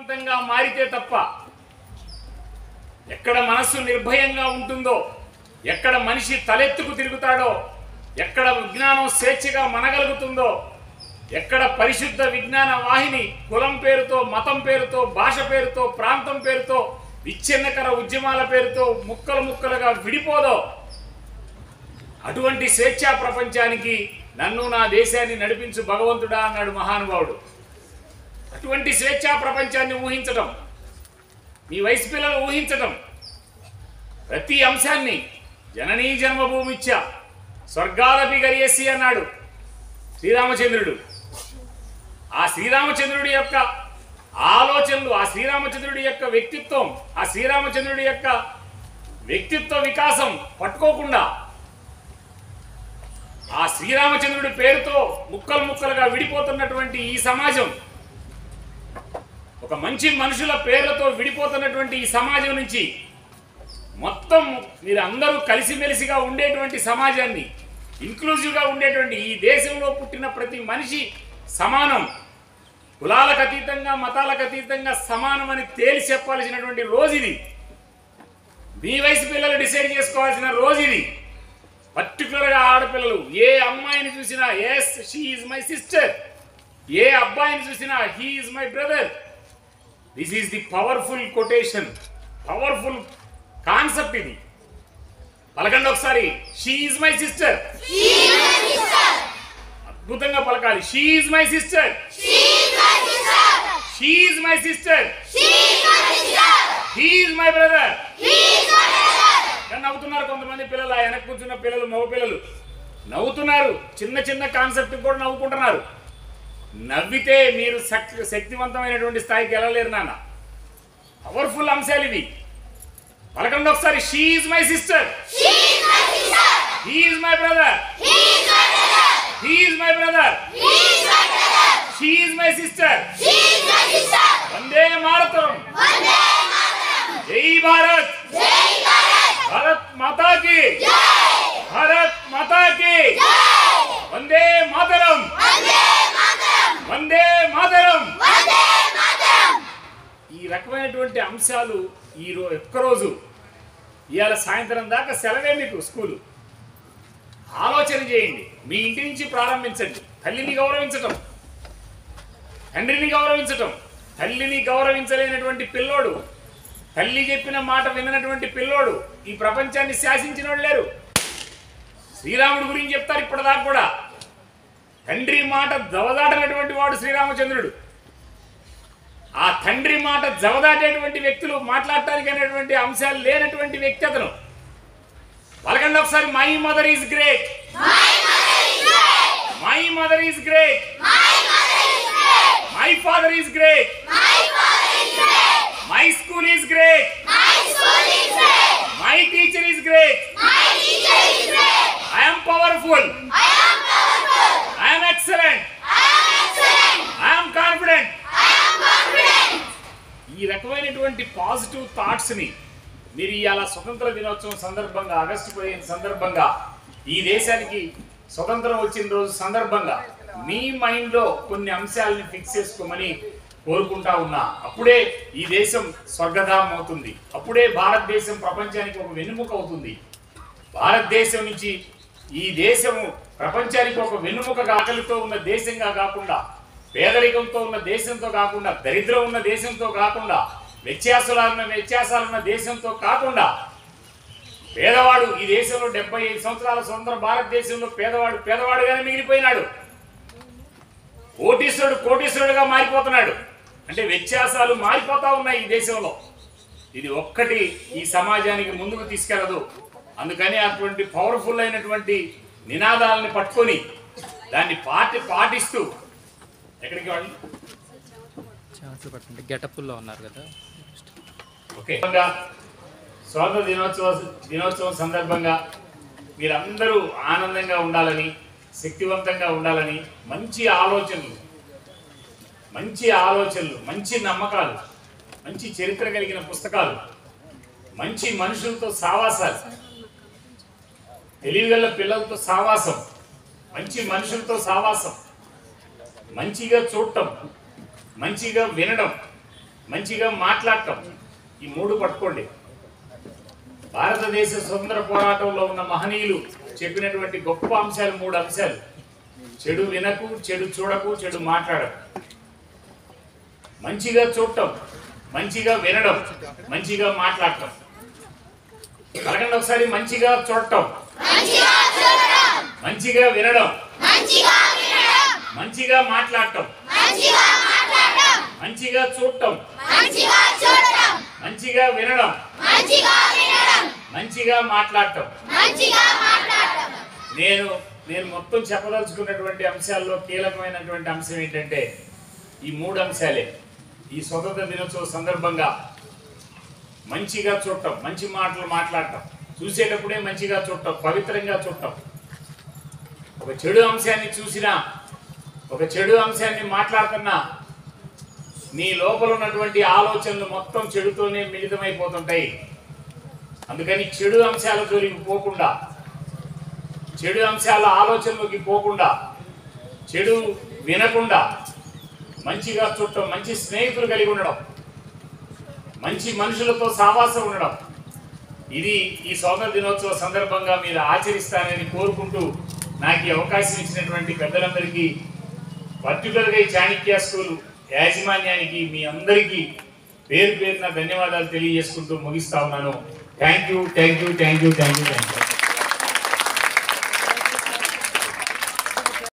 శక్తివంతంగా మారితే తప్ప, ఎక్కడ మనస్సు నిర్భయంగా ఉంటుందో, ఎక్కడ మనిషి తలెత్తుకు తిరుగుతాడో, ఎక్కడ విజ్ఞానం స్వేచ్ఛగా మనగలుగుతుందో, ఎక్కడ పరిశుద్ధ విజ్ఞాన వాహిని కులం పేరుతో, మతం పేరుతో, భాష పేరుతో, ప్రాంతం పేరుతో, విచ్ఛిన్నకర ఉద్యమాల పేరుతో ముక్కలు ముక్కలుగా విడిపోదో, అటువంటి స్వేచ్ఛా ప్రపంచానికి నన్ను నా దేశాన్ని నడిపించు భగవంతుడా అన్నాడు మహానుభావుడు. అటువంటి స్వేచ్ఛా ప్రపంచాన్ని ఊహించటం, మీ వయసు పిల్లలు ఊహించటం, ప్రతి అంశాన్ని జననీ జన్మభూమిచ్చ స్వర్గాలపి గరియేసి అన్నాడు శ్రీరామచంద్రుడు. ఆ శ్రీరామచంద్రుడి యొక్క ఆలోచనలు, ఆ శ్రీరామచంద్రుడి యొక్క వ్యక్తిత్వం, ఆ శ్రీరామచంద్రుడి యొక్క వ్యక్తిత్వ వికాసం పట్టుకోకుండా ఆ శ్రీరామచంద్రుడి పేరుతో ముక్కలు ముక్కలుగా విడిపోతున్నటువంటి ఈ సమాజం, ఒక మంచి మనుషుల పేర్లతో విడిపోతున్నటువంటి ఈ సమాజం నుంచి మొత్తం మీరు అందరూ కలిసిమెలిసిగా ఉండేటువంటి సమాజాన్ని, ఇంక్లూజివ్గా ఉండేటువంటి ఈ దేశంలో పుట్టిన ప్రతి మనిషి సమానం, కులాలకు అతీతంగా మతాలకు అతీతంగా సమానం అని తేలి చెప్పాల్సినటువంటి రోజు ఇది. మీ వయసు పిల్లలు డిసైడ్ చేసుకోవాల్సిన రోజు ఇది. పర్టికులర్గా ఆడపిల్లలు ఏ అమ్మాయిని చూసినా as she is my sister, ఏ అబ్బాయిని చూసినా he is my brother. This is the powerful quotation, powerful concept ఇది. పలకండి ఒకసారి, షీ ఈజ్ మై సిస్టర్. అద్భుతంగా పలకాలి. She is my sister, she is my sister, he is my brother. నవ్వుతున్నారు కొంతమంది పిల్లలు, ఆ వెనక్కి కూర్చున్న పిల్లలు, మగ పిల్లలు నవ్వుతున్నారు. చిన్న చిన్న కాన్సెప్ట్ కూడా నవ్వుకుంటున్నారు. నవ్వితే మీరు శక్తివంతమైనటువంటి స్థాయికి వెళ్ళలేరు నాన్న. పవర్ఫుల్ అంశాలు ఇవి. పలకండి ఒకసారి, she is my sister, he is my brother, he is my brother, she is my sister. Vande Mataram, జై భారత్, భారత్ మాతా కీ, భారత్ మాతా కీ, వందే మాతరం, వందే మాతరం. ఈ రకమైనటువంటి అంశాలు ఒక్కరోజు ఇవాళ సాయంత్రం దాకా సెలవే మీకు స్కూలు. ఆలోచన చేయండి, మీ ఇంటి నుంచి ప్రారంభించండి. తల్లిని గౌరవించటం, తండ్రిని గౌరవించటం. తల్లిని గౌరవించలేనటువంటి పిల్లోడు, తల్లి చెప్పిన మాట విననటువంటి పిల్లోడు ఈ ప్రపంచాన్ని శాసించిన వాళ్ళు లేరు. శ్రీరాముడి గురించి చెప్తారు ఇప్పటిదాకా కూడా. తండ్రి మాట జవదాటనటువంటి వాడు శ్రీరామచంద్రుడు. ఆ తండ్రి మాట జవదాటేటువంటి వ్యక్తులు, మాట్లాడటానికి అనేటువంటి అంశాలు లేనటువంటి వ్యక్తి అతను. పలకండి ఒకసారి, my mother is great, my mother is great, my father is great, my school is great, my teacher is great, I am powerful, I am excellent, I am confident. ఈ రకమైనటువంటి పాజిటివ్ థాట్స్ని మీరు ఇవాళ స్వతంత్ర దినోత్సవం సందర్భంగా, ఆగస్టు 15 సందర్భంగా, ఈ దేశానికి స్వతంత్రం వచ్చిన రోజు సందర్భంగా మీ మైండ్లో కొన్ని అంశాలని ఫిక్స్ చేసుకోమని కోరుకుంటా ఉన్నా. అప్పుడే ఈ దేశం స్వర్గధామం అవుతుంది. అప్పుడే భారతదేశం ప్రపంచానికి ఒక వెన్నెముక అవుతుంది. భారతదేశం నుంచి ఈ దేశము ప్రపంచానికి ఒక వెన్నెముక ఆకలితో ఉన్న దేశంగా కాకుండా, పేదరికంతో ఉన్న దేశంతో కాకుండా, దరిద్రం ఉన్న దేశంతో కాకుండా, వ్యత్యాసాలున్న దేశంతో కాకుండా, పేదవాడు ఈ దేశంలో 75 సంవత్సరాల స్వతంత్ర భారతదేశంలో పేదవాడుగానే మిగిలిపోయినాడు. కోటీశ్వరుడుగా మారిపోతున్నాడు. అంటే వ్యత్యాసాలు మారిపోతా ఉన్నాయి ఈ దేశంలో. ఇది ఒక్కటి ఈ సమాజానికి ముందుకు తీసుకెళ్లదు. అందుకని అటువంటి పవర్ఫుల్ అయినటువంటి నినాదాలను పట్టుకొని దాన్ని పాటిస్తూ ఎక్కడికి వాళ్ళు గెటప్లో ఉన్నారు కదా. ఓకే, స్వాతంత్ర దినోత్సవం సందర్భంగా మీరందరూ ఆనందంగా ఉండాలని, శక్తివంతంగా ఉండాలని, మంచి ఆలోచనలు, మంచి నమ్మకాలు, మంచి చరిత్ర కలిగిన పుస్తకాలు, మంచి మనుషులతో సావాసాలు, తెలివిగల పిల్లలతో సావాసం, మంచి మనుషులతో సావాసం, మంచిగా చూడటం, మంచిగా వినడం, మంచిగా మాట్లాడటం, ఈ మూడు పట్టుకోండి. భారతదేశ స్వతంత్ర పోరాటంలో ఉన్న మహనీయులు చెప్పినటువంటి గొప్ప అంశాలు 3 అంశాలు: చెడు వినకు, చెడు చూడకు, చెడు మాట్లాడకు. మంచిగా చూడటం, మంచిగా వినడం, మంచిగా మాట్లాడటం. కలగండి ఒకసారి. మంచిగా చూడటం, మంచిగా వినడం, మంచిగా మాట్లాడటం, మంచిగా చూడటం, మంచిగా వినడం, మంచిగా మాట్లాడటం. నేను మొత్తం చెప్పదలుచుకున్నటువంటి అంశాల్లో కీలకమైనటువంటి అంశం ఏంటంటే ఈ 3 అంశాలే. ఈ స్వతంత్ర దినోత్సవ సందర్భంగా మంచిగా చూడటం, మంచి మాటలు మాట్లాడటం, చూసేటప్పుడే మంచిగా చూడటం, పవిత్రంగా చూడటం. ఒక చెడు అంశాన్ని చూసినా, ఒక చెడు అంశాన్ని మాట్లాడుతున్నా నీ లోపల ఉన్నటువంటి ఆలోచనలు మొత్తం చెడుతోనే మిళితమైపోతుంటాయి. అందుకని చెడు అంశాల జోలికి పోకుండా, చెడు అంశాల ఆలోచనలోకి పోకుండా, చెడు వినకుండా మంచిగా చూడటం, మంచి స్నేహితులు కలిగి ఉండడం, మంచి మనుషులతో సావాసం ఉండడం, ఇది ఈ స్వాతంత్ర దినోత్సవ సందర్భంగా మీరు ఆచరిస్తారని కోరుకుంటూ నాకు ఈ అవకాశం ఇచ్చినటువంటి పెద్దలందరికీ, పర్టికులర్గా ఈ చాణక్య స్కూల్ యాజమాన్యానికి, మీ అందరికీ పేరు పేరున ధన్యవాదాలు తెలియజేసుకుంటూ ముగిస్తా ఉన్నాను. Thank you.